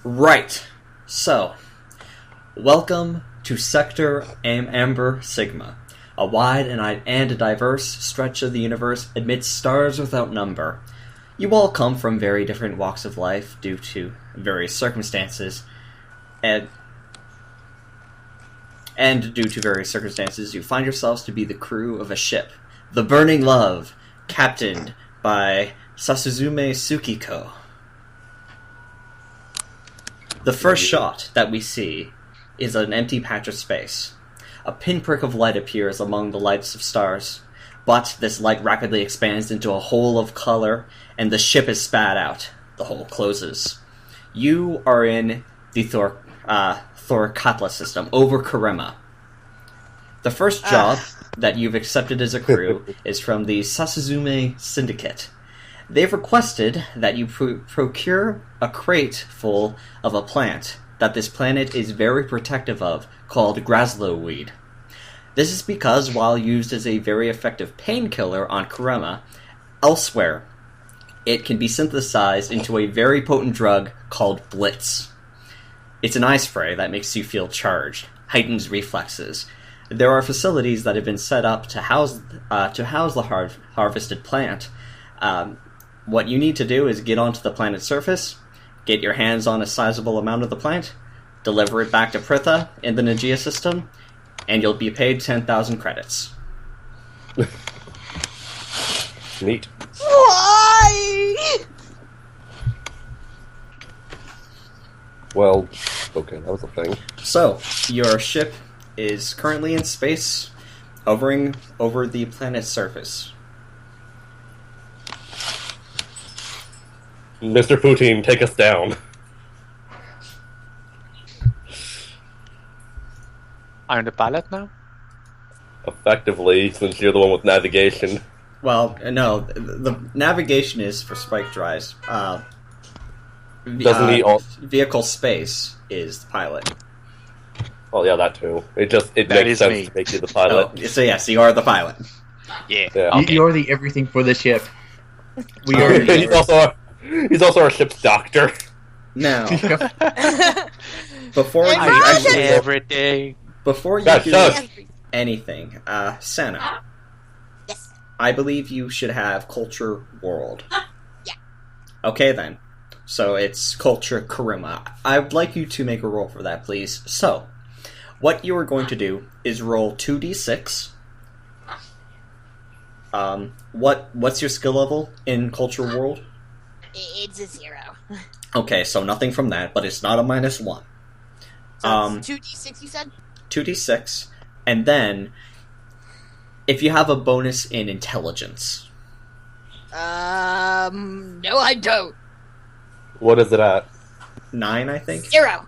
Right. So, welcome to Sector Amber Sigma, a wide and diverse stretch of the universe amidst stars without number. You all come from very different walks of life due to various circumstances, and due to various circumstances, you find yourselves to be the crew of a ship, the Burning Love, captained by Sasuzume Tsukiko. The first shot that we see is an empty patch of space. A pinprick of light appears among the lights of stars, but this light rapidly expands into a hole of color, and the ship is spat out. The hole closes. You are in the Thorkatla system, over Karema. The first job that you've accepted as a crew is from the Sasuzume Syndicate. They've requested that you procure a crate full of a plant that this planet is very protective of, called Graslow weed. This is because, while used as a very effective painkiller on Karema, elsewhere, it can be synthesized into a very potent drug called Blitz. It's an eye spray that makes you feel charged, heightens reflexes. There are facilities that have been set up to house the harvested plant. What you need to do is get onto the planet's surface, get your hands on a sizable amount of the plant, deliver it back to Pritha in the Nagia system, and you'll be paid 10,000 credits. Neat. Why? Well, okay, that was a thing. So, your ship is currently in space, hovering over the planet's surface. Mr. Poutine, take us down. I'm the pilot now? Effectively, since you're the one with navigation. Well, no, the navigation is for Spike Dries. Doesn't he all... Vehicle space is the pilot. Oh yeah, that too. It That makes is sense me. to make you the pilot. Oh, so yes, you are the pilot. Yeah. Yeah. You're the everything for the ship. We are. He's also our ship's doctor. Now, before you Imagine- actually, Everything. before you Guys, do shut. anything, Sana, Yes. I believe you should have Culture World. Yeah. Okay then. So it's Culture Karima. I'd like you to make a roll for that, please. So, what you are going to do is roll 2d6. What's your skill level in Culture World? It's a 0. Okay, so nothing from that, but it's not a -1. So it's 2d6, you said? 2d6, and then if you have a bonus in intelligence. No, I don't. What is it at? 9, I think. 0.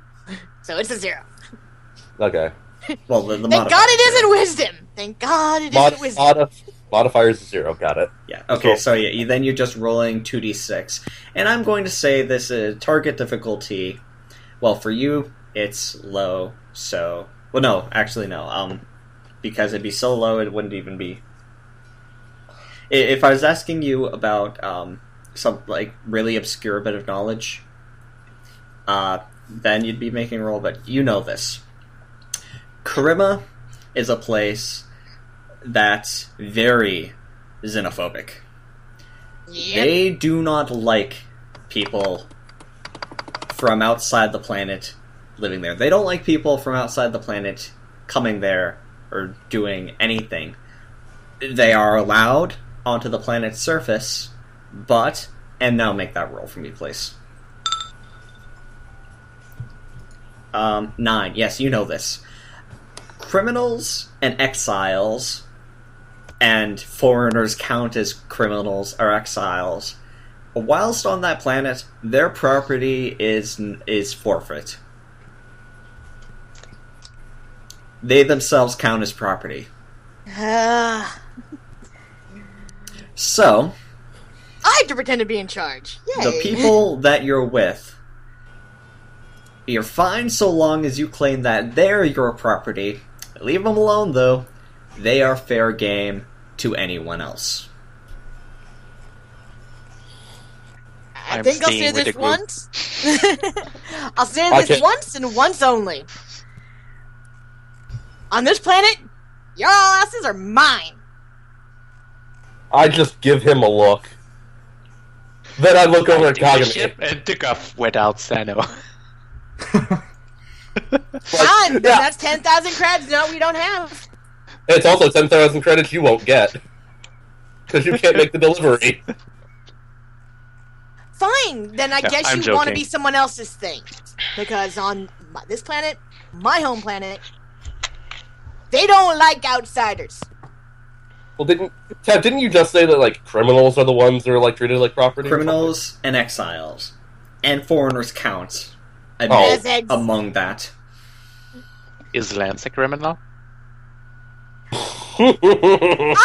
So it's a 0. Okay. Well, the Thank modifier God it is isn't wisdom. Thank God it isn't wisdom. Modifier is 0. Got it. Yeah. Okay. So yeah, then you're just rolling 2d6, and I'm going to say this is target difficulty. Well, for you, it's low. So, well, no, actually, no. Because it'd be so low, it wouldn't even be. If I was asking you about some like really obscure bit of knowledge, then you'd be making a roll. But you know this. Karima is a place that's very xenophobic. Yep. They do not like people from outside the planet living there. They don't like people from outside the planet coming there or doing anything. They are allowed onto the planet's surface, but... And now make that roll for me, please. 9. Yes, you know this. Criminals and exiles, and foreigners count as criminals or exiles. Whilst on that planet, their property is forfeit. They themselves count as property. So, I have to pretend to be in charge. Yay. the people that you're with, you're fine so long as you claim that they're your property. Leave them alone, though. They are fair game to anyone else. I I'm think I'll staying say with the this group. once. I'll say I this can't- once and once only. On this planet, your asses are mine. I just give him a look. Then I look over I at took the Kagami. ship and took off without Sano. Fine, then yeah. that's 10,000 creds. No, we don't have. It's also 10,000 credits you won't get. Because you can't make the delivery. Fine, then I Yeah, guess I'm you want to joking. be someone else's thing. Because on this planet, my home planet, they don't like outsiders. Well, didn't you just say that, like, criminals are the ones that are, like, treated like property? or Criminals and exiles. And foreigners count. Oh. As eggs. Among that. Is Lance a criminal? something?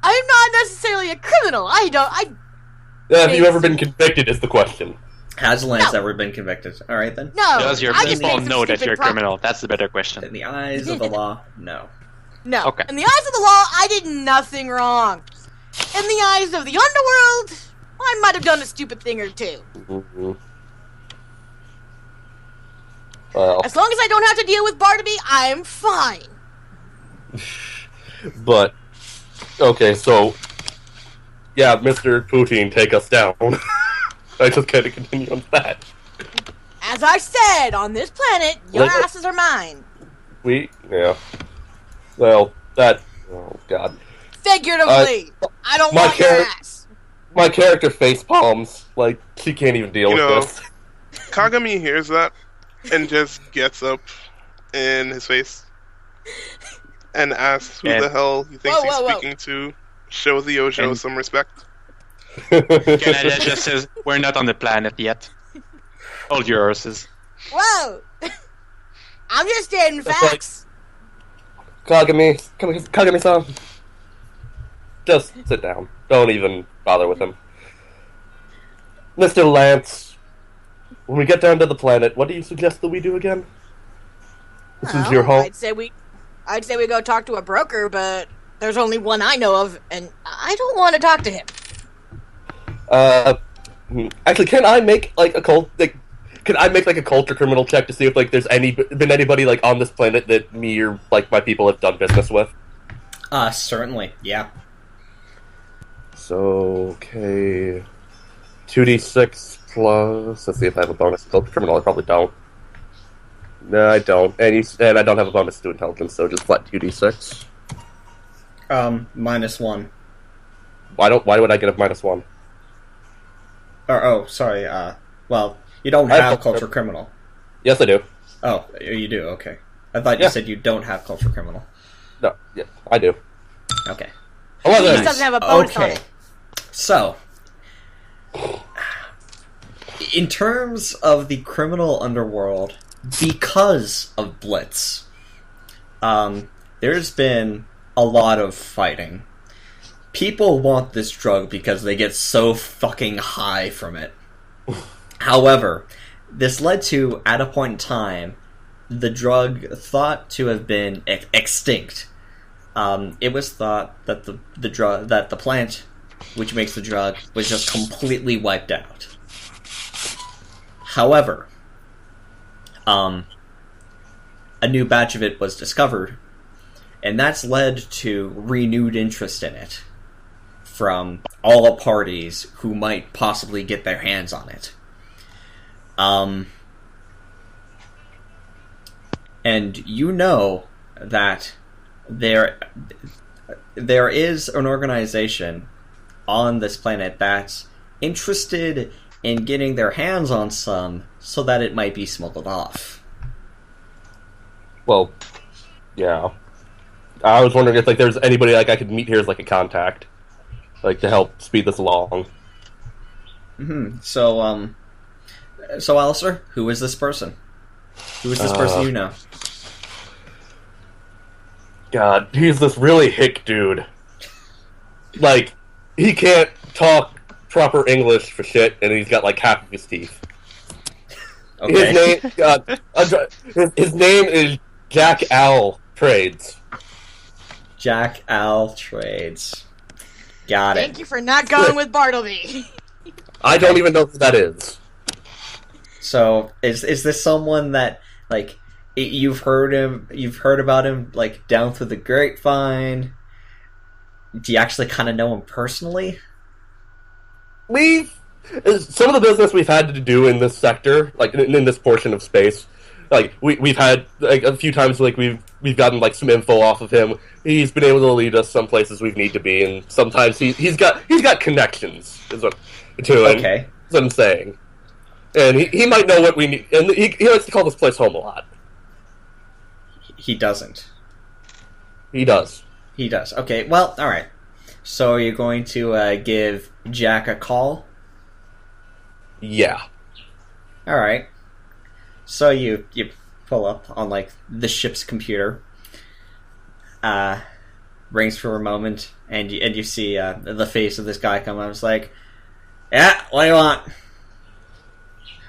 I'm not necessarily a criminal. Have you ever been convicted is the question. Has Lance No. ever been convicted? Alright then. No. Does your I just people made some know that stupid you're a pro- criminal? That's the better question. In the eyes of the law, no. No. Okay. In the eyes of the law, I did nothing wrong. In the eyes of the underworld, I might have done a stupid thing or two. Mhm. Well, As long as I don't have to deal with Barnaby, I'm fine. but okay, so yeah, Mr. Poutine, take us down. I just kind of continue on that. As I said, on this planet, your Let- asses are mine. Yeah. Well, that. Oh God. Figuratively. I don't my want your char- ass. My character face palms. Like she can't even deal You with know, this. Kagami hears that and just gets up in his face and asks who And- the hell he thinks Whoa, whoa, he's whoa. speaking to. Show the Ojo And- some respect. Canada just says, we're not on the planet yet. Hold your horses. Whoa. I'm just stating That's like- facts. Kagami-san. Just sit down. Don't even bother with him. Mr. Lance, when we get down to the planet, what do you suggest that we do again? This is your home. I'd say we go talk to a broker, but there's only one I know of, and I don't want to talk to him. Actually, can I make like a culture criminal check to see if like there's been anybody like on this planet that me or like my people have done business with? Certainly, yeah. So okay, 2d6 plus. Let's see if I have a bonus to culture criminal. I probably don't. No, I don't, and I don't have a bonus to intelligence, so just flat 2d6. -1. Why would I get a -1? Sorry, well, you don't I have have- culture criminal. Yes, I do. Oh, you do, okay. I thought you Yeah. said you don't have culture criminal. No, yeah, I do. Okay. He 11. doesn't have a bonus on Okay. it. So, in terms of the criminal underworld, because of Blitz, there's been a lot of fighting. People want this drug because they get so fucking high from it. However, this led to, at a point in time, the drug thought to have been extinct. It was thought that the plant which makes the drug was just completely wiped out. However, a new batch of it was discovered, and that's led to renewed interest in it from all the parties who might possibly get their hands on it. And you know that there is an organization on this planet that's interested in getting their hands on some so that it might be smuggled off. Well, yeah. I was wondering if like there's anybody like I could meet here as like a contact, like to help speed this along. So Alistair, who is this person? Who is this person you know? God, he's this really hick dude. Like, he can't talk proper English for shit, and he's got like half of his teeth. Okay. His name is Jack Al Trades. Jack Al Trades. Got Thank it. you for not going with Bartleby. I don't even know who that is. So is this someone that like you've heard about him like down through the grapevine? Do you actually kind of know him personally? Some of the business we've had to do in this sector, like in this portion of space, like we've had like a few times like we've gotten like some info off of him. He's been able to lead us some places we need to be, and sometimes he's got connections. Is what to him. Okay, that's what I'm saying. And he might know what we need, and he likes to call this place home a lot. he doesn't. He does. He does. Okay, well, all right. So you're going to give Jack a call? Yeah. All right. So you pull up on like the ship's computer. Rings for a moment, and you see the face of this guy come up. It's like, yeah, what do you want?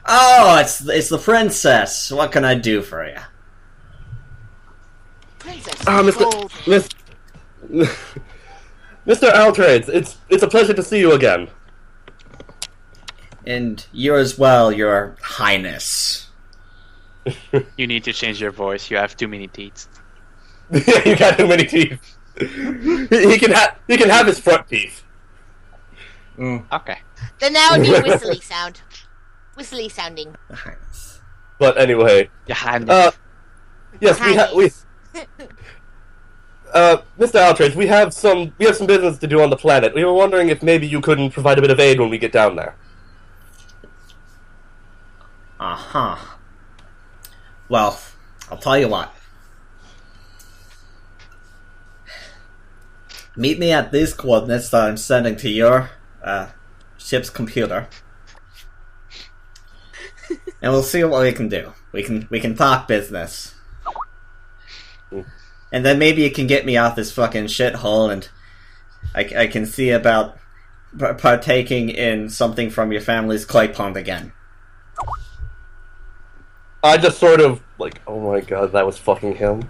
Oh, it's the princess. What can I do for you? Princess. Mr. Altrades, it's a pleasure to see you again. And you as well, Your Highness. You need to change your voice. You have too many teeth. You got too many teeth. He can have his front teeth. Okay. Then that would be a whistly sound. Whistly sounding. Highness. But anyway, Johannes. yes, Mr. Altrades, we have some business to do on the planet. We were wondering if maybe you couldn't provide a bit of aid when we get down there. Uh-huh. Well, I'll tell you what. Meet me at these coordinates that I'm sending to your ship's computer. And we'll see what we can do. We can talk business. And then maybe you can get me off this fucking shithole, and I can see about partaking in something from your family's koi pond again. I just sort of like, oh my god, that was fucking him.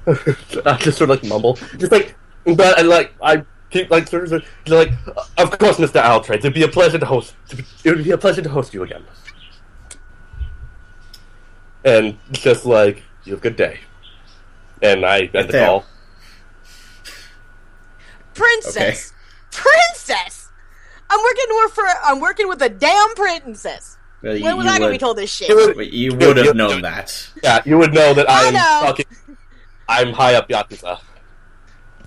I just sort of like mumble, just like, but I keep like sort of like, of course, Mr. Altrades, it'd be a pleasure to host. It would be a pleasure to host you again. And just like, you have a good day. And I end the call. Princess! Okay. Princess! I'm working with a damn princess! Well, when was I gonna be told this shit? You would have known that. Yeah, you would know that I'm high up Yakuza.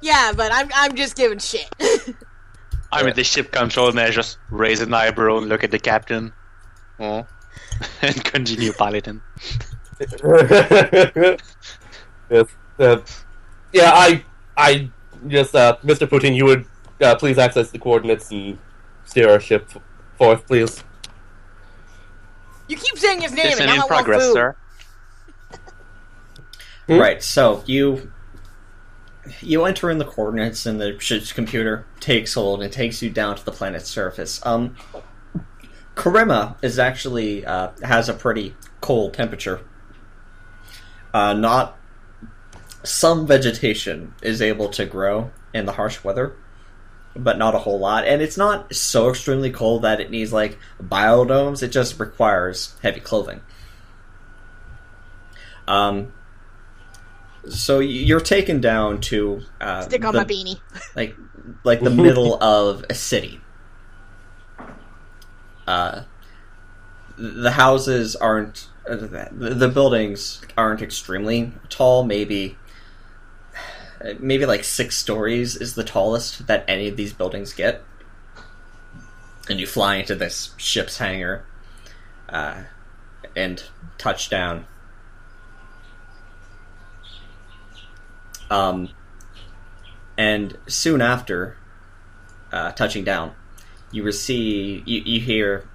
Yeah, but I'm just giving shit. I'm at the ship control and I just raise an eyebrow and look at the captain. Oh. And continue piloting. Yes. Yeah, I just, Mr. Putin, you would please access the coordinates and steer our ship forth, please. You keep saying his name Listen and in now progress, I want food. sir. Right, so you enter in the coordinates and the ship's computer takes hold and takes you down to the planet's surface. Karima is actually has a pretty cold temperature. Not some vegetation is able to grow in the harsh weather, but not a whole lot. And it's not so extremely cold that it needs like biodomes. It just requires heavy clothing. So you're taken down to stick on my beanie, like the middle of a city. The houses aren't, the buildings aren't extremely tall. Maybe like 6 stories is the tallest that any of these buildings get. And you fly into this ship's hangar and touch down. And soon after touching down, you hear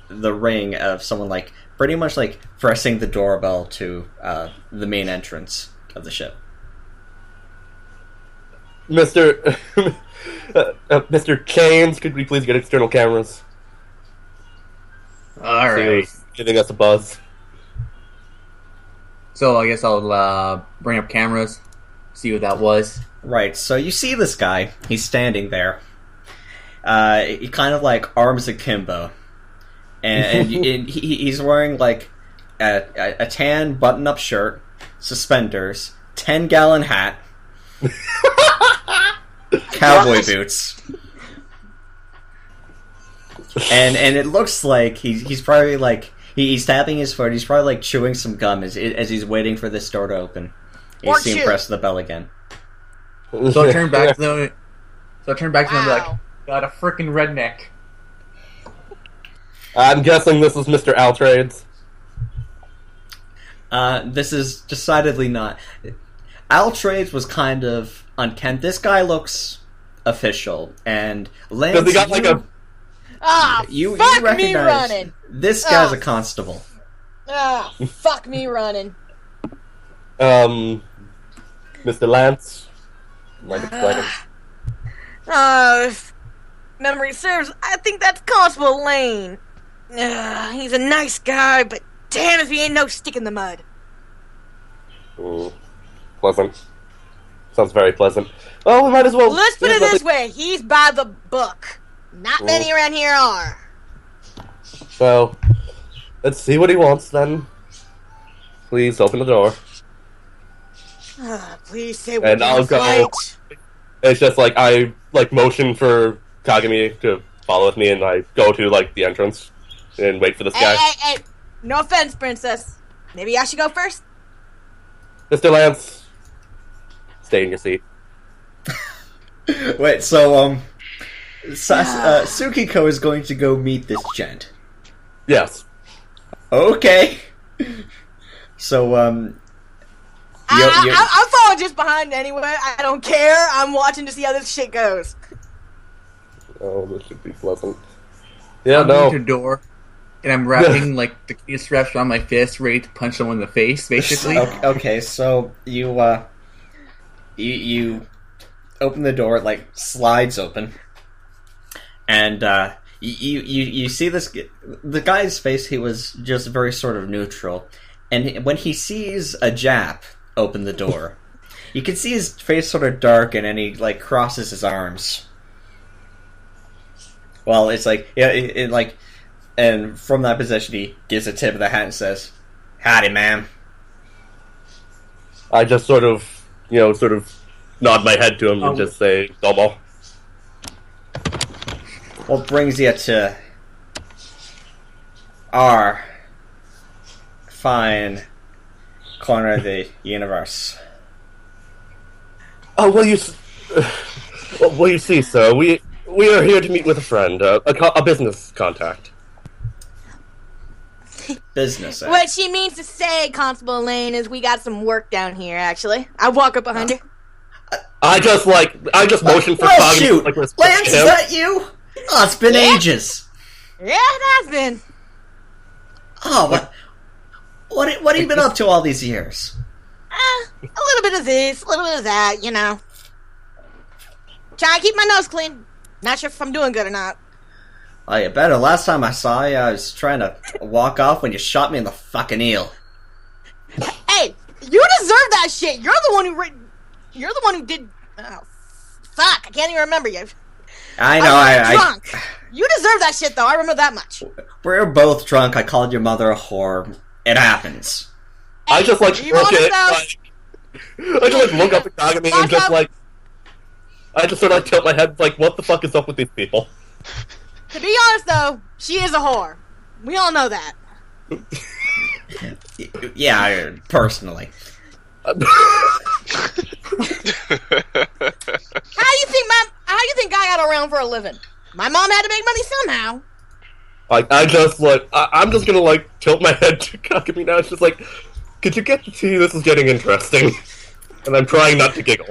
the ring of someone like pretty much like pressing the doorbell to the main entrance of the ship. Mr. Mr. Chains, could we please get external cameras? Alright. Giving us a buzz. So I guess I'll bring up cameras, see what that was. Right, so you see this guy. He's standing there. he kind of like arms akimbo, and he's wearing like a tan button-up shirt, suspenders, 10-gallon hat, cowboy boots, and it looks like he's probably like he's tapping his foot. He's probably like chewing some gum as he's waiting for this door to open. You see him press the bell again. So I turn back to them. And be like, "Got a freaking redneck." I'm guessing this is Mr. Altrades. This is decidedly not. Altrades was kind of unkempt. This guy looks official, and Lance, Does he got like a? you fuck recognize me running. this guy's a constable. Fuck me running. Mr. Lance. Like explaining. If memory serves, I think that's Constable Lane. He's a nice guy, but damn if he ain't no stick in the mud. Pleasant. Sounds very pleasant. Well, we might as well. Let's put it this way: he's by the book. Not many around here are. So, let's see what he wants then. Please open the door. Please say we And can I'll go. fight. It's just like I like motion for Kagami to follow with me, and I go to like the entrance and wait for this guy. Hey! No offense, princess. Maybe I should go first. Mr. Lance, stay in your seat. Wait, so Tsukiko is going to go meet this gent. Yes. Okay. So I'm following just behind anyway. I don't care. I'm watching to see how this shit goes. Oh, this should be pleasant. Yeah, I'm no. at the door, and I'm wrapping like the key straps around my fist, ready to punch someone in the face, basically. Okay, so you open the door, it like slides open, and you see the guy's face. He was just very sort of neutral, and when he sees a Jap open the door, you can see his face sort of darken, and he like crosses his arms. Well, it's like it like, and from that position he gives a tip of the hat and says, "Howdy, ma'am." I just sort of nod my head to him and just say, "Domo." What brings you to our fine corner of the universe? Oh, well, you see, sir, we are here to meet with a friend, a business contact. Business, eh? What she means to say, Constable Lane, is we got some work down here, actually. I walk up behind her. I just motion for Well, Kagami. shoot! Like, Lance, is that you? Oh, it's been ages. Yeah, it has been. Oh, what have you been up to all these years? A little bit of this, a little bit of that, you know. Trying to keep my nose clean. Not sure if I'm doing good or not. Oh, you better. Last time I saw you, I was trying to walk off when you shot me in the fucking eel. Hey, you deserve that shit. You're the one who did. Oh, fuck! I can't even remember you. I know. I was drunk. You deserve that shit, though. I remember that much. We're both drunk. I called your mother a whore. It happens. Hey, I just look you honest, at though? I just look up at Kagami and just up. I just sort of tilt my head like, what the fuck is up with these people? To be honest, though, she is a whore. We all know that. Yeah, personally. How do you think I got around for a living? My mom had to make money somehow. I'm just gonna tilt my head to Kagami now. It's just like, could you get to see this is getting interesting? And I'm trying not to giggle.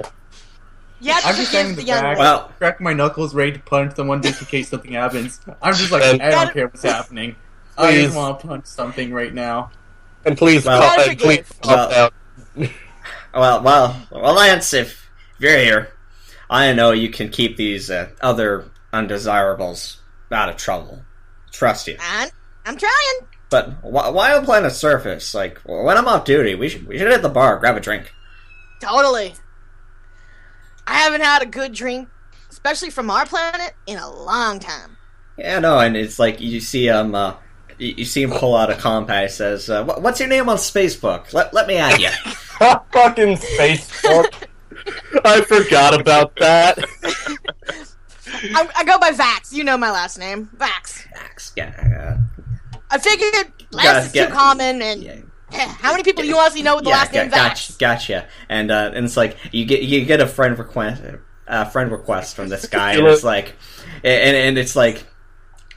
Yeah, I'm just standing in the the young back, one. Well- cracking my knuckles, ready to punch someone just in case something happens. I'm just like, And- I don't care what's happening. I Please. just want to punch something right now. And please, Well, please calm down. Well, Lance, if you're here, I know you can keep these other undesirables out of trouble. Trust you. I'm trying. But why on planet Surface? Like, when I'm off duty, we should hit the bar, grab a drink. Totally. I haven't had a good drink especially from our planet, in a long time. Yeah, no, and it's like you see you see him pull out a compass. Says, "What's your name on Spacebook? Let me add you." Fucking Facebook. I forgot about that. I go by Vax. You know my last name, Vax. Yeah, I figured Lance is too common, and how many people do you honestly know with the last name Vax? Gotcha. And it's like you get a friend request from this guy, and it's like, and it's like.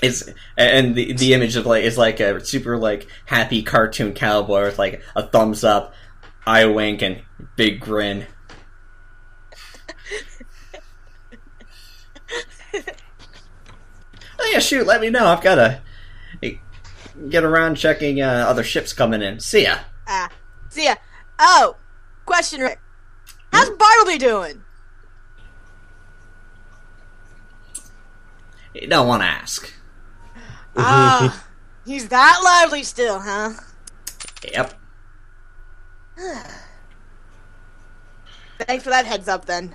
The image of like is like a super like happy cartoon cowboy with like a thumbs up, eye wink, and big grin. Oh yeah, shoot! Let me know. I've gotta get around checking other ships coming in. See ya. See ya. Oh, question, Rick. How's Bartleby doing? You don't want to ask. He's that lively still, huh? Yep. Thanks for that heads up, then.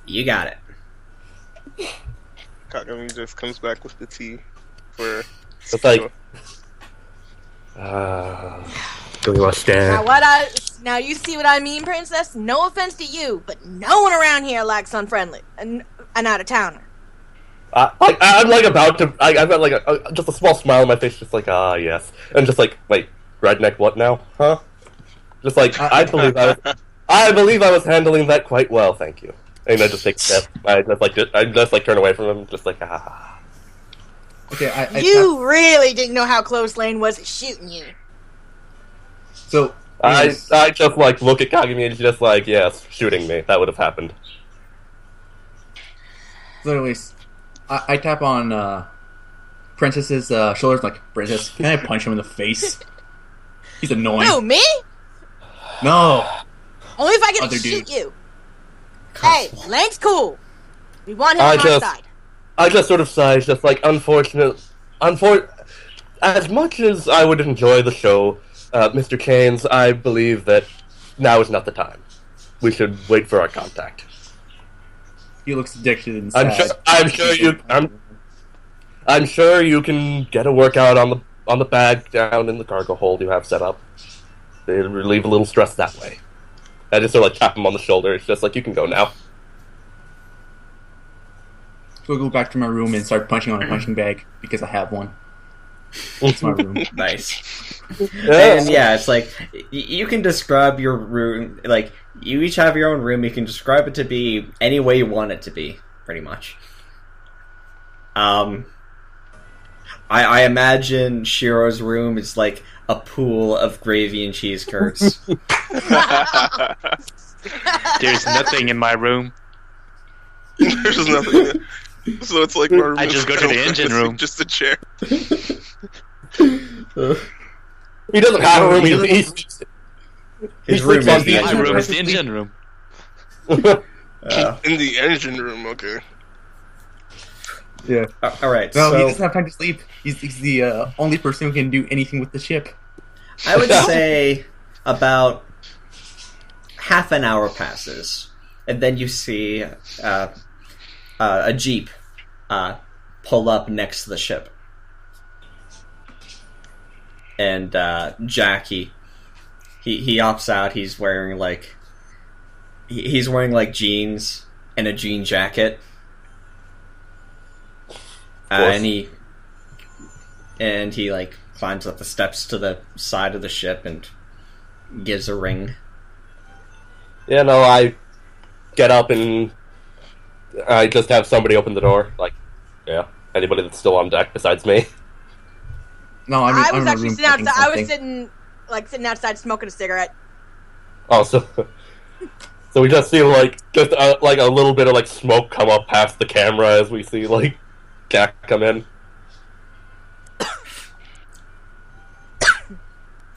You got it. Kagami just comes back with the tea for. It's like. Do we want to stand? Now you see what I mean, Princess? No offense to you, but no one around here likes unfriendly. An out-of-towner. I'm like about to. I've got like just a small smile on my face, just like yes, and just like wait, redneck, what now? Huh? Just like I believe I was handling that quite well, thank you. And I just take a step. I just like turn away from him, just like Okay, you really didn't know how close Lane was at shooting you. So I just like look at Kagami and she's just like, yes, shooting me. That would have happened. So anyways, I tap on Princess's shoulders like, Princess, can I punch him in the face? He's annoying. Who, me? No. Only if I get to shoot you. Hey, Lane's cool. We want him on our side. I just sort of sigh, just like, as much as I would enjoy the show, Mr. Keynes, I believe that now is not the time. We should wait for our contact. He looks addicted and sad. I'm sure you can get a workout on the bag down in the cargo hold you have set up. It'll relieve a little stress that way. I just sort of like tap him on the shoulder. It's just like, you can go now. So I go back to my room and start punching on a punching bag because I have one. It's my room. Nice. And yeah, it's like you can describe your room. Like you each have your own room. You can describe it to be any way you want it to be, pretty much. I imagine Shiro's room is like a pool of gravy and cheese curds. There's nothing in my room. There's nothing. So it's like my room. I just go to the engine room. Just a chair. He doesn't have a room. His room is My room is the engine room. In the engine room, okay. Yeah. Alright, No, so he doesn't have time to sleep. He's the only person who can do anything with the ship. I would say about half an hour passes, and then you see a jeep pull up next to the ship. And Jackie, he opts out. He's wearing like jeans and a jean jacket, and he like climbs up the steps to the side of the ship and gives a ring. Yeah, no, I get up and I just have somebody open the door. Like, yeah, anybody that's still on deck besides me. No, I was actually sitting outside. I was sitting outside smoking a cigarette. Oh, so we just see like a little bit of like smoke come up past the camera as we see like Jack come in.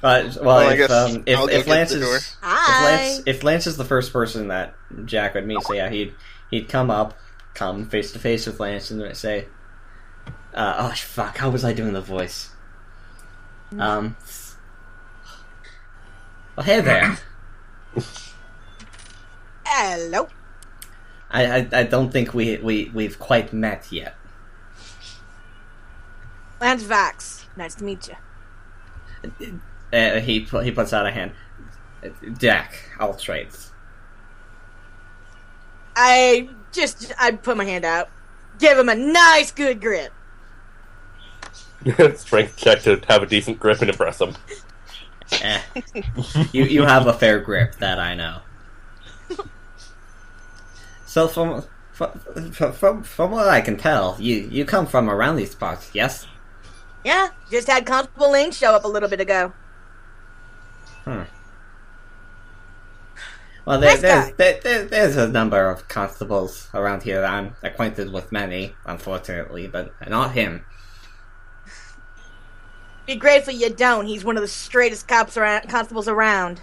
If Lance is Hi. if Lance is the first person that Jack would meet, so yeah, he'd come face to face with Lance and say, "Oh fuck, how was I doing the voice?" Well, hey there. Hello. I don't think we've quite met yet. Lance Vax. Nice to meet you. He puts out a hand. Jack, Altrates. I put my hand out. Give him a nice, good grip. Strength check to have a decent grip and impress him. You have a fair grip, that I know. So from what I can tell, you come from around these parts, yes? Yeah, just had Constable Link show up a little bit ago. Well, Nice guy. there's a number of constables around here that I'm acquainted with many, unfortunately, but not him. Be grateful you don't. He's one of the straightest constables around.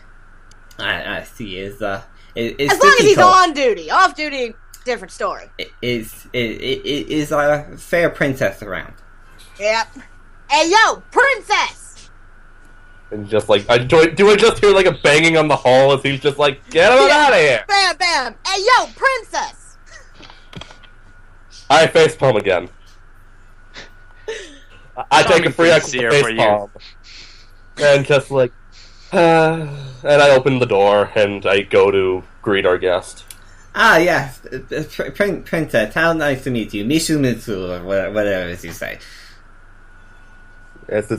I see. Is As long as he's on duty. Off duty, different story. Is a fair princess around? Yep. Hey, yo, princess! And just like, do I just hear like a banging on the hall as he's just like, get him out of here! Bam, bam! Hey, yo, princess! I facepalm again. I take a free action sincere for you. facepalm. And just like, and I open the door and I go to greet our guest. Ah, yes, princess. How nice to meet you, Mishumitsu, or whatever it is you say. It's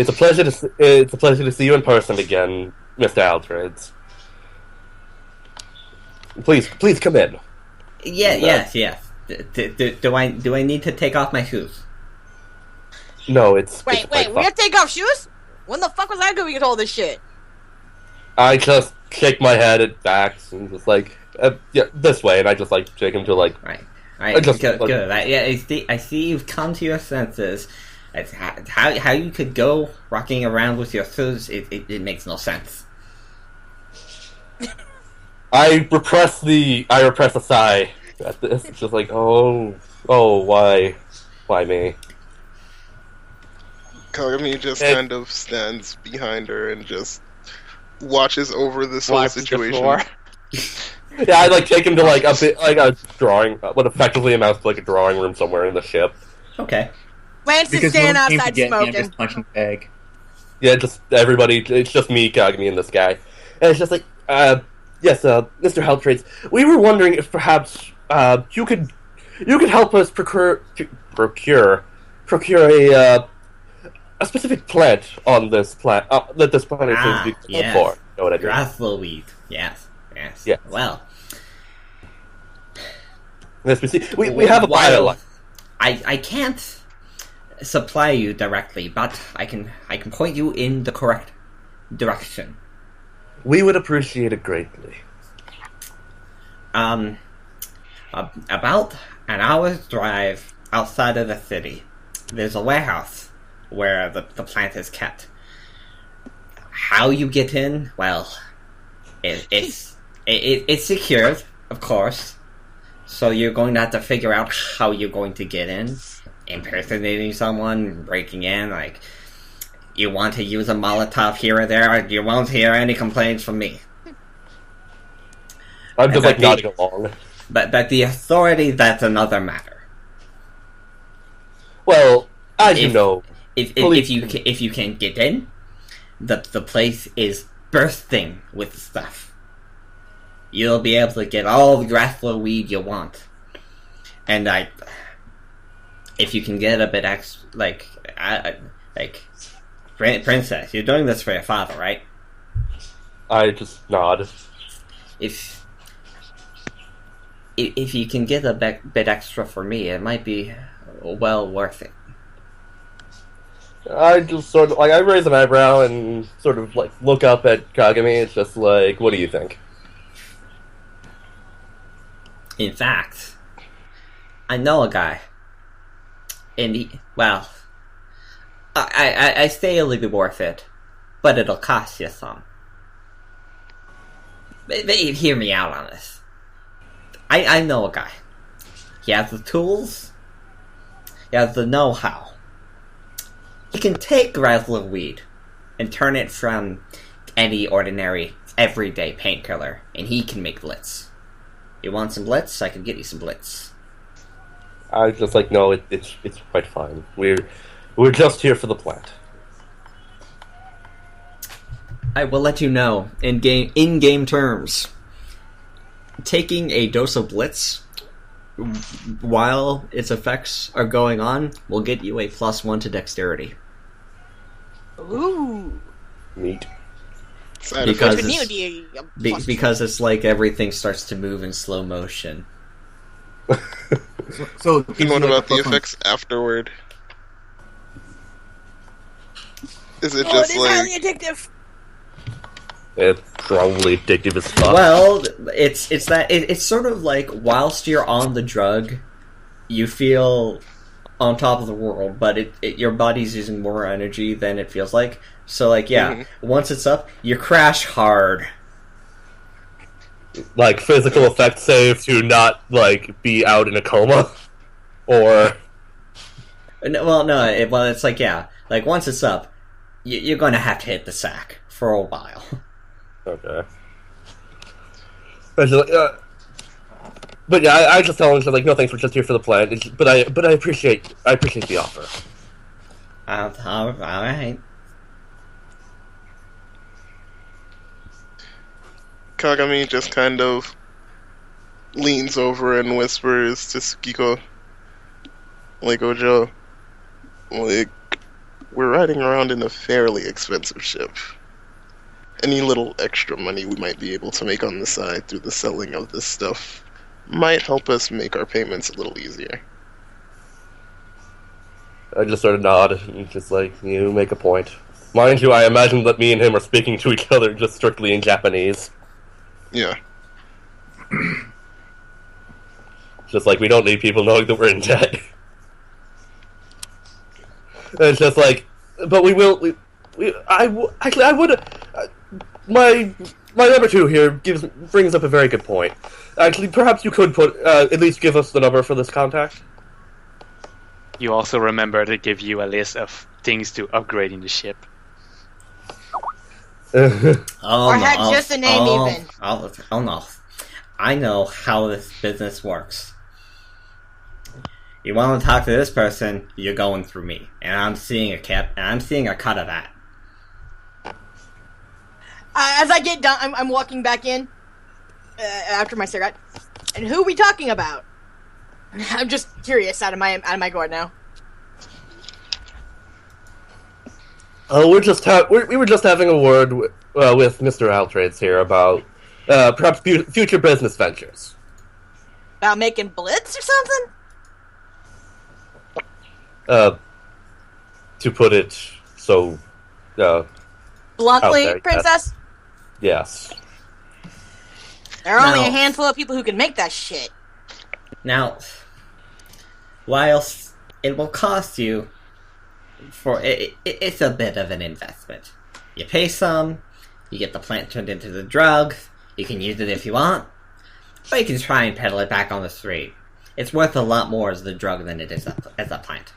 a pleasure to see you in person again, Mr. Altrades. Please come in. Yes. Do I need to take off my shoes? No, it's Wait, quite we fine. have to take off shoes? When the fuck was I going to get all this shit? I just shake my head at Vax and just like, yeah, this way, and I just like shake him to like, Right. just, Good. like- Good. I see you've come to your senses. It's how you could go rocking around with your shoes? It makes no sense. I repress a sigh at this. It's just like, oh, why me? Kagami just Hey. kind of stands behind her and just watches over this whole Wipes the situation. floor. Yeah, I like take him to like a bit like a drawing, what effectively amounts to like a drawing room somewhere in the ship. Okay. Lance is Because standing no one came to outside get me, I'm smoking. just punching the bag. Yeah, just everybody. It's just me, Kagami, and this guy. And it's just like, yes, Mr. Heltrades, we were wondering if perhaps you could help us procure a specific plant on this planet that this planet seems to be called yes. for. You know what I mean? Grassloweed. Yes. Yes. Well, Yes, we have a pilot. I can't supply you directly, but I can point you in the correct direction. We would appreciate it greatly. About an hour's drive outside of the city, there's a warehouse where the plant is kept. How you get in? Well, it's secured, of course. So you're going to have to figure out how you're going to get in. Impersonating someone, breaking in, like, you want to use a Molotov here or there, you won't hear any complaints from me. I'm just like And nodding along. But the authority, that's another matter. Well, as you know, If Police- you can get in, the place is bursting with stuff. You'll be able to get all the grassflow weed you want, and if you can get a bit princess, you're doing this for your father, right? I just nod. If you can get a bit extra for me, it might be well worth it. I just sort of like I raise an eyebrow and sort of like look up at Kagami. It's just like, what do you think? In fact, I know a guy, and I say it'll be worth it, but it'll cost you some. But hear me out on this. I know a guy. He has the tools. He has the know-how. He can take grassland weed and turn it from any ordinary, everyday painkiller, and he can make blitz. You want some blitz? I can get you some blitz. I was just like, no, it's quite fine. We're just here for the plant. I will let you know in-game terms. Taking a dose of blitz while its effects are going on will get you a +1 to dexterity. Ooh. Neat. Side Because Which would effects. need to be a plus Because it's like everything starts to move in slow motion. So it And gives what you, like, about the a +1. effects afterward? Is it Oh, just it is like highly addictive. It's probably addictive as fuck. Well, it's sort of like whilst you're on the drug, you feel on top of the world, but your body's using more energy than it feels like. So, like, yeah, once it's up, you crash hard. Like physical effect save to not like be out in a coma, or It's like, yeah, like once it's up, you're gonna have to hit the sack for a while. okay. But yeah, I just tell him like, no thanks, we're just here for the plan. But I appreciate the offer. All right. Kagami just kind of leans over and whispers to Tsukiko, like, Ojo, like, we're riding around in a fairly expensive ship. Any little extra money we might be able to make on the side through the selling of this stuff might help us make our payments a little easier. I just sort of nod and just like, you make a point. Mind you, I imagine that me and him are speaking to each other just strictly in Japanese. Yeah. Just like, we don't need people knowing that we're in debt. And it's just like, but we will. I would. My number two here brings up a very good point. Actually, perhaps you could at least give us the number for this contact. You also remember to give you a list of things to upgrade in the ship. Oh, Or no, had just a name even. Oh no, I know how this business works. You want to talk to this person, you're going through me, and I'm seeing a cut of that. As I get done, I'm walking back in after my cigarette. And who are we talking about? I'm just curious out of my guard now. We were just having a word with Mr. Altrades here about perhaps future business ventures. About making blitz or something? To put it so, Bluntly, there, princess? yes. There are only No. a handful of people who can make that shit. Now, whilst it will cost you, it's a bit of an investment. You pay some, you get the plant turned into the drug, you can use it if you want, or you can try and peddle it back on the street. It's worth a lot more as the drug than it is as a plant.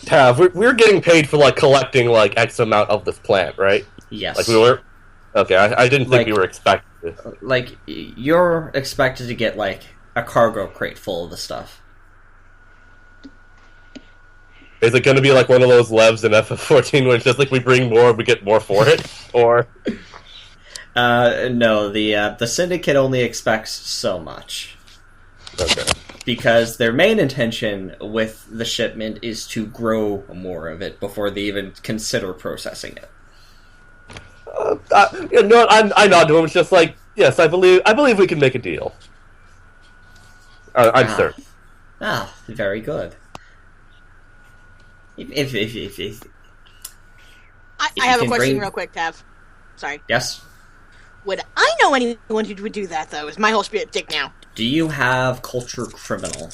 Tav, we're getting paid for like collecting like X amount of this plant, right? Yes. Like we were. Okay, I didn't think Like- we were expected to. Like, you're expected to get, like, a cargo crate full of the stuff. Is it going to be like one of those levs in FF14 where it's just like we bring more, we get more for it, or? No, the Syndicate only expects so much. Okay. Because their main intention with the shipment is to grow more of it before they even consider processing it. I nod to him. It's just like, yes, I believe we can make a deal. I'm certain. Very good. If I you have a can question bring- real quick, Tav. Sorry. yes, Would I know anyone who would do that, though? Is my whole spirit dick now? do you have culture criminal?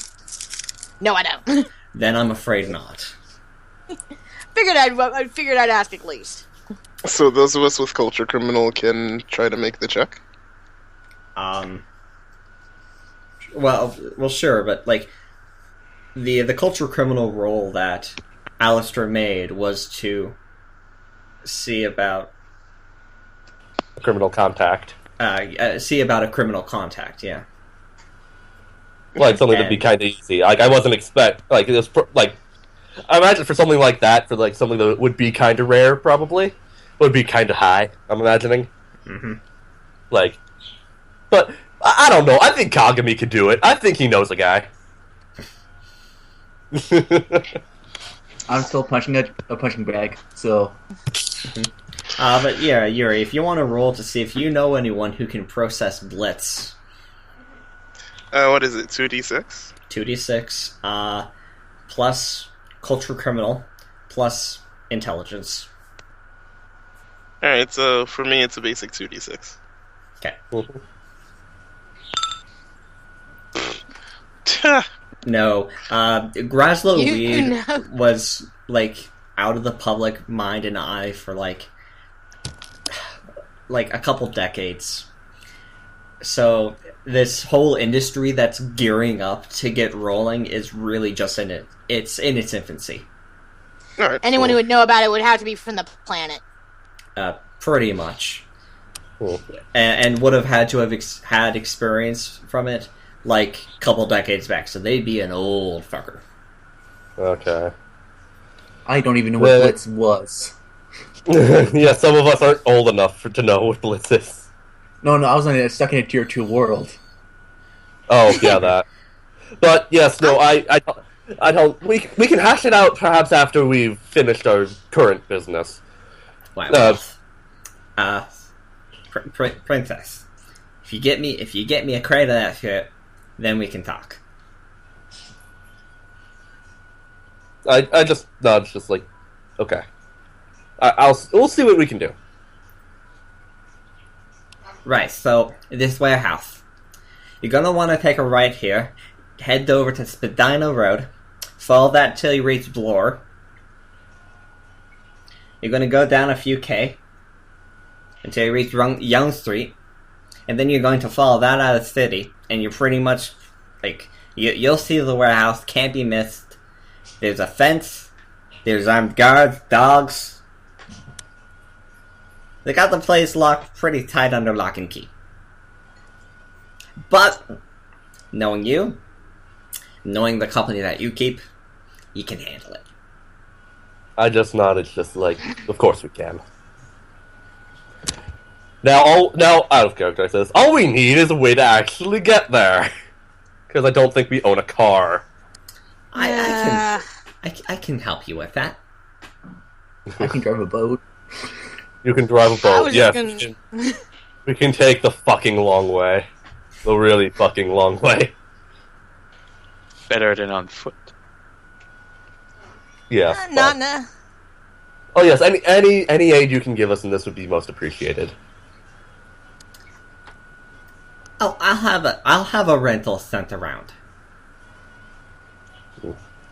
No, I don't. Then I'm afraid not. I figured I'd ask at least. So those of us with culture criminal can try to make the check? Well, sure, but like the culture criminal role that Alistair made was to see about Criminal contact. see about a criminal contact. Yeah. Like something to be And- kind of easy. Like I wasn't like it was like I imagine for something like that, for like something that would be kind of rare, probably would be kind of high. I'm imagining. Mm-hmm. Like, but I don't know. I think Kagami could do it. I think he knows a guy. I'm still punching a punching bag, so But yeah, Yuri, if you want to roll to see if you know anyone who can process Blitz, What is it? 2d6. 2d6, plus culture criminal, plus intelligence. All right. So for me, it's a basic 2d6. Okay. Tuh. No, Graslow You Weed know. was like out of the public mind and eye for like a couple decades. So this whole industry that's gearing up to get rolling is really just it's in its infancy. All right. Anyone who would know about it would have to be from the planet. Pretty much. Cool. And would have had to have had experience from it like a couple decades back, so they'd be an old fucker. Okay. I don't even know what Well- Blitz was. Yeah, some of us aren't old enough to know what Blitz is. No, I was stuck in a tier 2 world. Oh, yeah, that. But yes, no, I don't. We can hash it out perhaps after we've finished our current business. Wow. Princess, if you get me a crate of that shit, then we can talk. It's just like, okay. We'll see what we can do. Right. So this warehouse, you're gonna want to take a right here, head over to Spadina Road, follow that till you reach Bloor. You're gonna go down a few K until you reach Young Street, and then you're going to follow that out of the city, and you're pretty much like you'll see the warehouse, can't be missed. There's a fence, there's armed guards, dogs. They got the place locked pretty tight under lock and key. But knowing you, knowing the company that you keep, you can handle it. I just nodded, just like, of course we can. Now out of character, I says, all we need is a way to actually get there. Because I don't think we own a car. I can help you with that. I can drive a boat. You can drive a I boat, was yes. just We can take the fucking long way. The really fucking long way. Better than on foot. Yeah. Nah. Oh yes, any aid you can give us in this would be most appreciated. Oh, I'll have a rental sent around.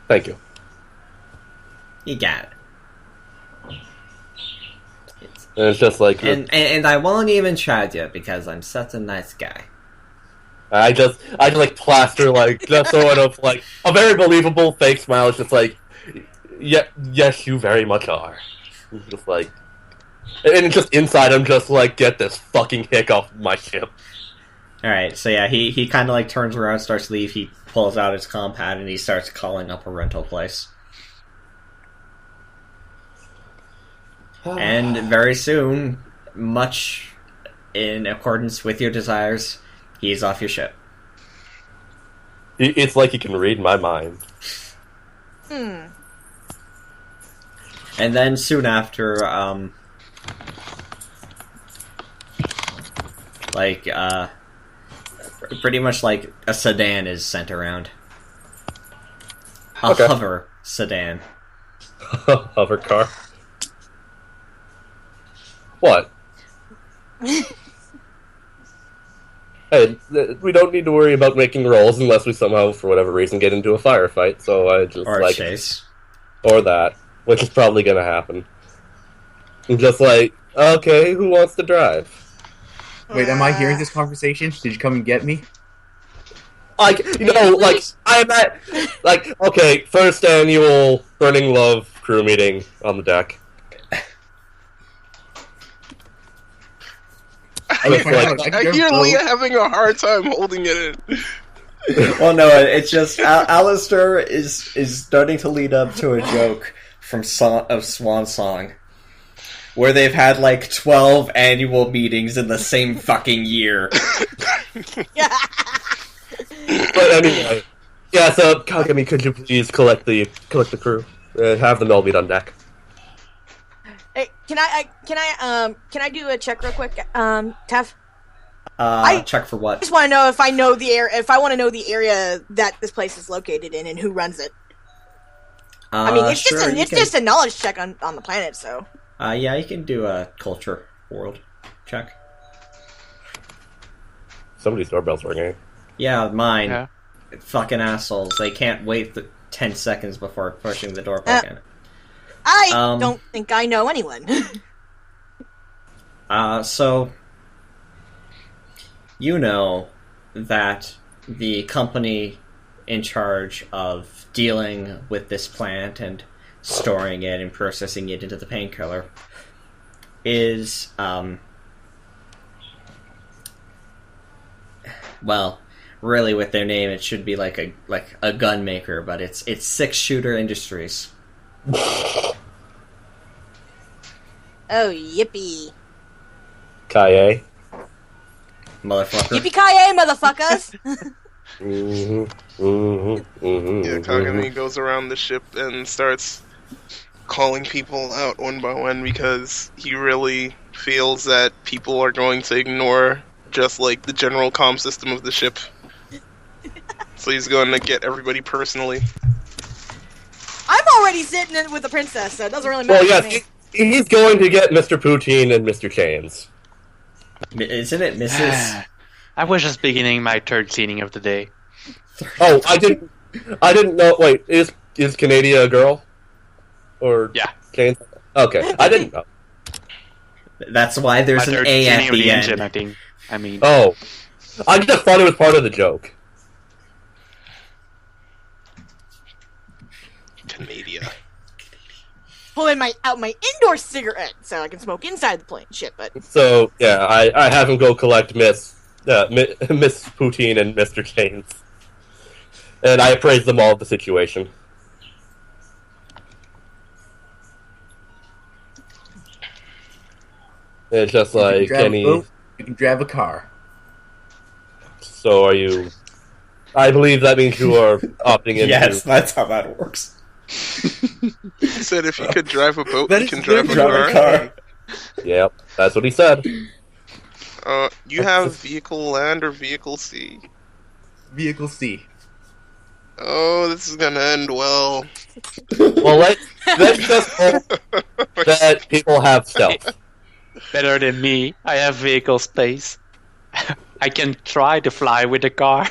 Thank you. You got it. And it's just like And I won't even charge you because I'm such a nice guy. I just like plaster like just sort of like a very believable fake smile. It's just like, yeah, yes, you very much are. Just like, and it's just inside I'm just like, get this fucking hick off my ship. Alright, so yeah, he kind of like turns around, starts to leave, he pulls out his compad, and he starts calling up a rental place. And very soon, much in accordance with your desires, he's off your ship. It's like he can read my mind. And then soon after, pretty much like a sedan is sent around. A Okay. hover sedan. Hover car. What? Hey, we don't need to worry about making rolls unless we somehow, for whatever reason, get into a firefight. So I just Or a like, chase. or that, which is probably gonna happen. I'm just like, okay, who wants to drive? Wait, am I hearing this conversation? Did you come and get me? Like, you know, like I'm at, like, okay, first annual Burning Love crew meeting on the deck. I can I drive hear a boat. Leah having a hard time holding it in. Well, no, it's just Alistair is starting to lead up to a joke from Swan Song, where they've had like 12 annual meetings in the same fucking year. But anyway, yeah. So Kagami, could you please collect the crew? Have them all meet on deck. Hey, can I do a check real quick, Tev? Check for I what? just want to know if I know the area. If I want to know the area that this place is located in and who runs it. I mean, it's sure, just a knowledge check on the planet. So. Yeah, you can do a culture world check. Somebody's doorbell's ringing. Yeah, mine. Yeah. Fucking assholes. They can't wait 10 seconds before pushing the doorbell again. I don't think I know anyone. So, you know that the company in charge of dealing with this plant and storing it and processing it into the painkiller is, well, really with their name it should be like a gun maker, but it's Six Shooter Industries. Oh, yippee. Kaye. Motherfucker. Yippee-ki-yay, motherfuckers! Yeah, Kagami goes around the ship and starts calling people out one by one because he really feels that people are going to ignore just like the general comm system of the ship. So he's going to get everybody personally. I'm already sitting in with the princess, so it doesn't really matter Well, to yes, me. he's going to get Mr. Poutine and Mr. Chains. Isn't it Mrs.? I was just beginning my third cleaning of the day. Oh, I didn't know. Wait, is Canada a girl? Or Yeah. Chains? Okay, I didn't know. That's why My there's an third A cleaning at of the engine, end. I mean, Oh, I just thought it was part of the joke. Canada. Pulling out my indoor cigarette so I can smoke inside the plane ship, but So yeah, I have him go collect Miss Poutine and Mr. Chains, and I appraise them all of the situation. It's just You can like drive a any. boat, you can drive a car. So are you? I believe that means you are opting into. Yes, that's how that works. He said if you could drive a boat, That you is can drive a literally car. Yep, that's what he said. You have vehicle land or vehicle sea? Vehicle C. Oh, this is gonna end well. Well, let's just hope that people have stealth. better than me. I have vehicle space. I can try to fly with the car.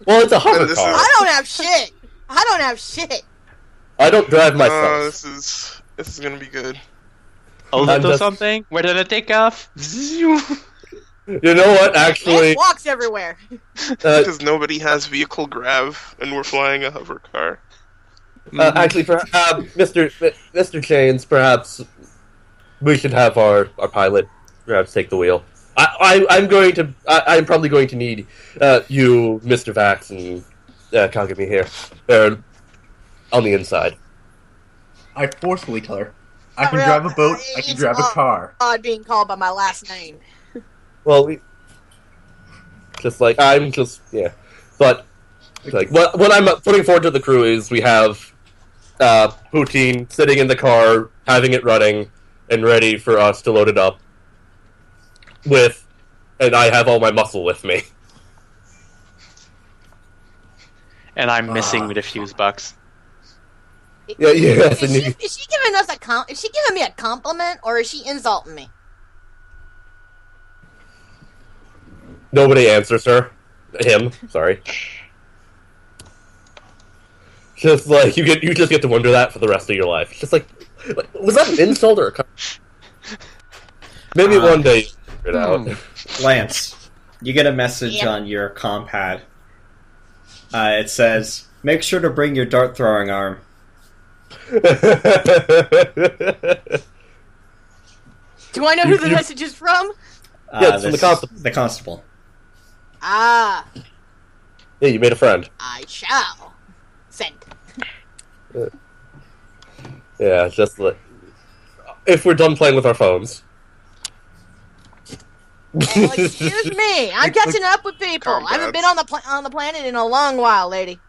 Well, it's a hover And this car. I don't have shit. I don't have shit. I don't drive myself. This is gonna be good. Hold I'm it or just- something. Where did I take off? You know what? Actually, Lance walks everywhere. Because nobody has vehicle grav, and we're flying a hover car. actually, Mr. Chains, perhaps we should have our pilot perhaps take the wheel. I'm probably going to need you, Mr. Vax, and Kagami here on the inside. I forcefully tell her, I can Well, drive a boat, I can it's drive a car. Odd being called by my last name. Well, but like what I'm putting forward to the crew is we have Poutine sitting in the car, having it running, and ready for us to load it up with, and I have all my muscle with me. And I'm missing with a fuse box. Yeah, yes, Is and she giving us is she giving me a compliment or is she insulting me? nobody answers her. Him, sorry. Just like you just get to wonder that for the rest of your life. It's just like, was that an insult or a maybe one day you'll figure it out. Lance, you get a message Yeah. on your compad. It says, "Make sure to bring your dart throwing arm." Do I know who the message is from? Yeah, it's from the constable. The constable. Ah, Yeah, you made a friend. I shall send. Yeah, just like if we're done playing with our phones. Well, excuse me, I'm catching up with people. I haven't been on the planet in a long while, lady.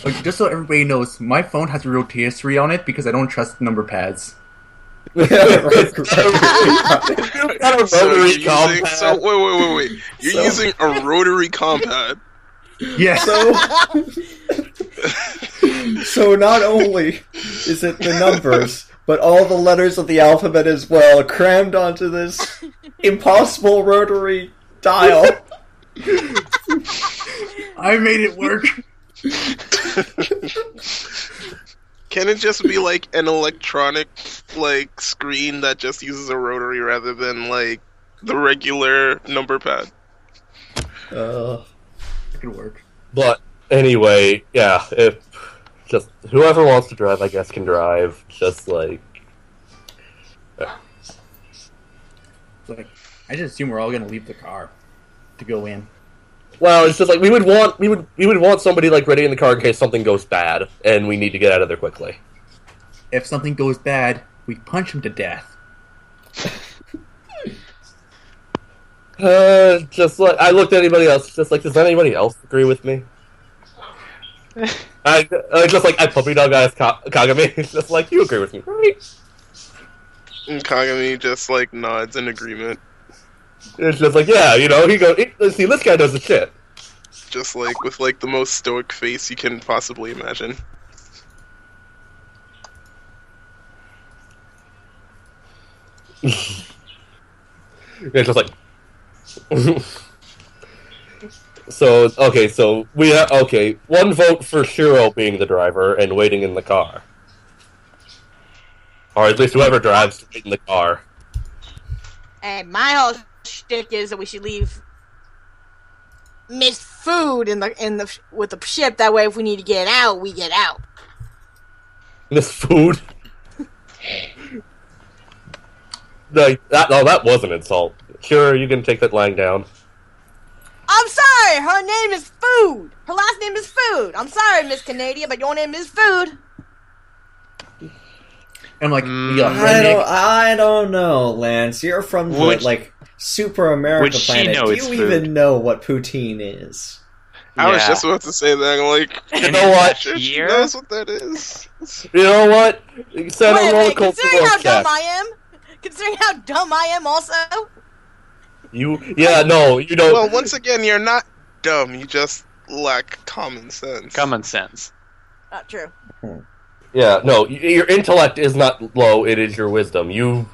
Like, just so everybody knows, my phone has a real history on it because I don't trust number pads. So wait. You're using a rotary compad. Yeah. So not only is it the numbers, but all the letters of the alphabet as well, crammed onto this impossible rotary dial. I made it work. Can it just be like an electronic like screen that just uses a rotary rather than like the regular number pad? It could work. But anyway, yeah, if just whoever wants to drive, I guess, can drive. Just like Like, I just assume we're all gonna leave the car to go in. well, it's just like we would want somebody like ready in the car in case something goes bad and we need to get out of there quickly. If something goes bad, we punch him to death. Just like I looked at anybody else, just like, does anybody else agree with me? I just like I puppy dog ass Kagami. It's just like, you agree with me, right? And Kagami just like nods in agreement. It's just like, yeah, you know, he goes, see, this guy does the shit. Just like with like the most stoic face you can possibly imagine. It's just like. So okay, so we have one vote for Shiro being the driver and waiting in the car, or at least whoever drives to wait in the car. And my whole shtick is that we should leave Miss Food in the with the ship. That way, if we need to get out, we get out. This food. Like that? No, that was an insult. Sure, you can take that line down. I'm sorry. Her name is Food. Her last name is Food. I'm sorry, Miss Canadian, but your name is Food. And I'm like, I don't know, Lance. You're from the, like, Super America would she planet. know Do it's you food? even know what poutine is? I was Yeah. just about to say that. I'm like, You know what? sure she Year? knows what that is. You know what? You said on roller Wait, coaster considering how world dumb chat. I am, also. You don't. Well, once again, you're not dumb. You just lack common sense. Common sense. Not true. Yeah, no, your intellect is not low, it is your wisdom. You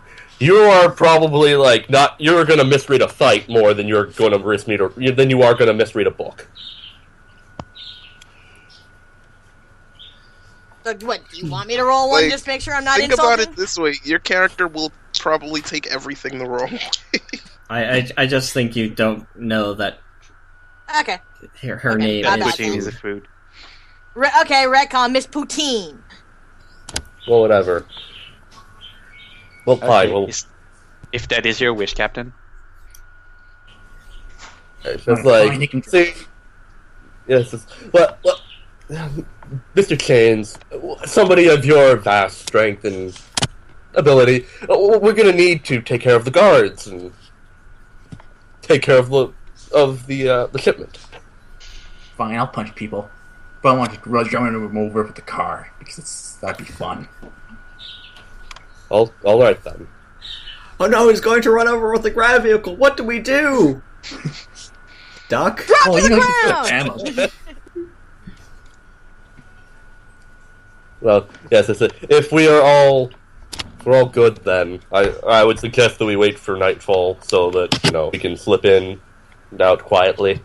are probably, like, not... You're gonna misread a fight more than you're gonna than you are gonna misread a book. So, what, do you want me to roll one Like, just to make sure I'm not Think insulting? about it this way: your character will probably take everything the wrong way. I just think you don't know that Okay. her Okay, name my is bad. Poutine is a food. food. Okay, retcon, Miss Poutine. Well, whatever. Well, fine. Okay, Well, if that is your wish, Captain. it's just Fine, like... you can- See... Yes, but Mr. Chains, somebody of your vast strength and ability, we're gonna need to take care of the guards and take care of the shipment. Fine, I'll punch people. But I want to run them over with the car, because that'd be fun. All right then. Oh no, he's going to run over with the grab vehicle. What do we do? Duck? Drop Oh, to you the know, you ground! put ammo. Well, yes, if we're all good, then I would suggest that we wait for nightfall so that we can slip in and out quietly,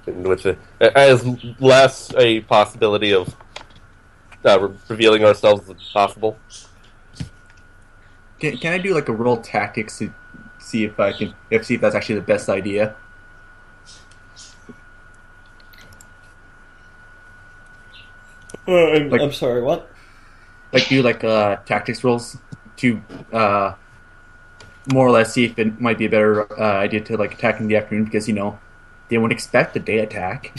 with as less a possibility of revealing ourselves as possible. Can I do like a roll tactics to see if that's actually the best idea? I'm sorry, what? Like do like tactics rolls to more or less see if it might be a better idea to like attack in the afternoon because they wouldn't expect a day attack.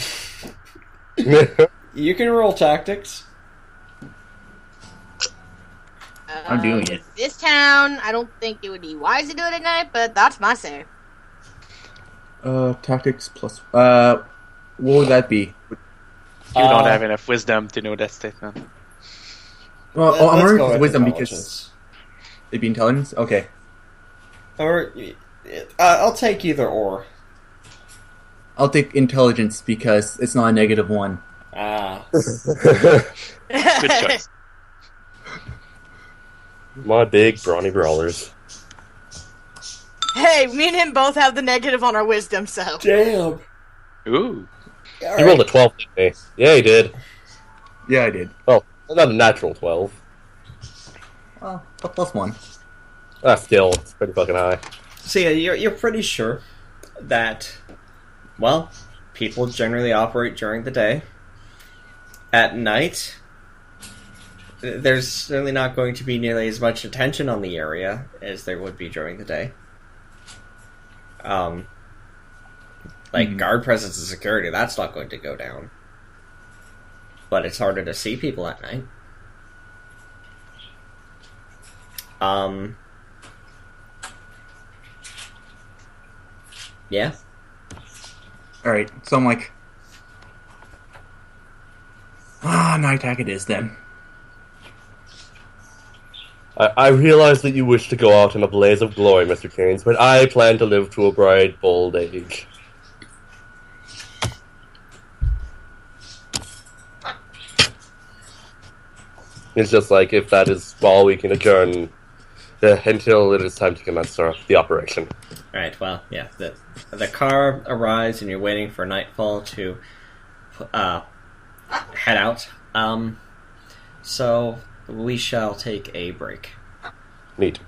You can roll tactics. I'm doing it. This town, I don't think it would be wise to do it at night, but that's my say. Tactics plus. What would that be? You don't have enough wisdom to know that statement. Well, I'm Let's wondering go if with it's wisdom intelligence. because it'd be intelligence. Okay. Or I'll take either or. I'll take intelligence because it's not a -1. Ah. Good choice. My big brawny brawlers. Hey, me and him both have the negative on our wisdom, so. Damn. Ooh. He rolled a 12, didn't he? Yeah, he did. Yeah, I did. Oh, not a natural 12. Well, a +1. Still, it's pretty fucking high. So yeah, you're pretty sure that, well, people generally operate during the day. At night, there's certainly not going to be nearly as much attention on the area as there would be during the day. Guard presence and security, that's not going to go down. But it's harder to see people at night. Yeah. Alright, so I'm like... night attack it is then. I realize that you wish to go out in a blaze of glory, Mr. Keynes, but I plan to live to a bright, bold age. It's just like, if that is all we can adjourn until it is time to commence the operation. Alright, well, yeah. The car arrives and you're waiting for nightfall to head out. So we shall take a break. Neat.